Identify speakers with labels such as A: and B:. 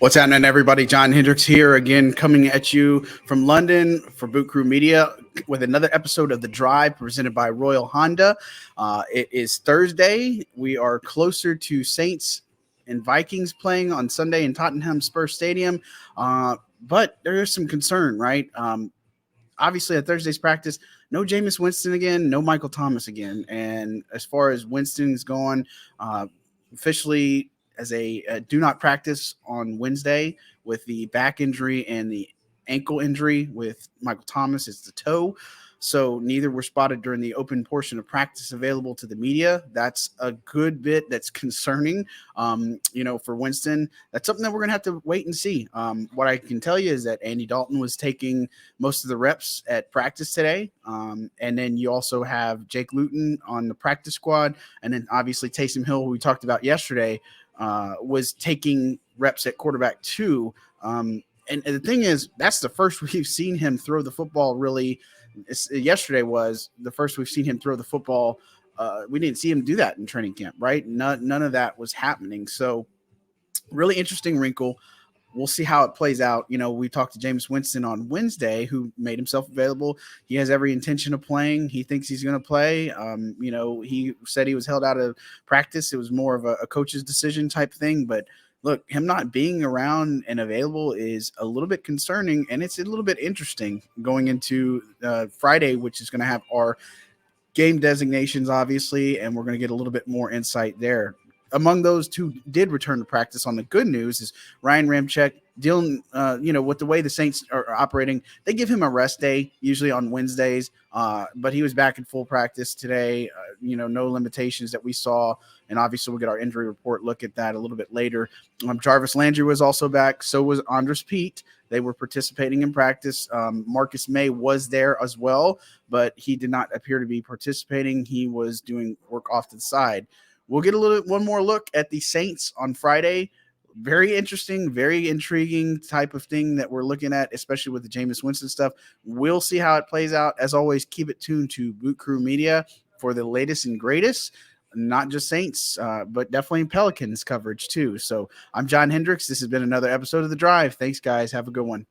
A: What's happening, everybody? John Hendricks here again, coming at you from London for Boot Crew Media with another episode of The Drive presented by Royal Honda. It is Thursday. We are closer to Saints and Vikings playing on Sunday in Tottenham Spurs Stadium, but there is some concern, right? Obviously, at Thursday's practice, no Jameis Winston again, no Michael Thomas again. And as far as Winston's gone, officially as a do not practice on Wednesday with the back injury and the ankle injury with Michael Thomas. It's the toe. So neither were spotted during the open portion of practice available to the media. That's a good bit that's concerning, for Winston. That's something that we're going to have to wait and see. What I can tell you is that Andy Dalton was taking most of the reps at practice today. And then you also have Jake Luton on the practice squad. And then obviously Taysom Hill, who we talked about yesterday, was taking reps at quarterback too. And the thing is, that's the first we've seen him throw the football really. Yesterday was the first we've seen him throw the football. We didn't see him do that in training camp, right? None of that was happening. So really interesting wrinkle. We'll see how it plays out. We talked to Jameis Winston on Wednesday, who made himself available. He has every intention of playing. He thinks he's going to play. He said he was held out of practice. It was more of a coach's decision type thing. But look, him not being around and available is a little bit concerning, and it's a little bit interesting going into Friday, which is going to have our game designations, obviously, and we're going to get a little bit more insight there. Among those who did return to practice on the good news is Ryan Ramczyk dealing, with the way the Saints are operating. They give him a rest day, usually on Wednesdays, but he was back in full practice today. No limitations that we saw, and obviously we'll get our injury report, look at that a little bit later. Jarvis Landry was also back. So was Andres Pete. They were participating in practice. Marcus May was there as well, but he did not appear to be participating. He was doing work off to the side. We'll get one more look at the Saints on Friday. Very interesting, very intriguing type of thing that we're looking at, especially with the Jameis Winston stuff. We'll see how it plays out. As always, keep it tuned to Boot Crew Media for the latest and greatest, not just Saints, but definitely Pelicans coverage too. So I'm John Hendricks. This has been another episode of The Drive. Thanks, guys. Have a good one.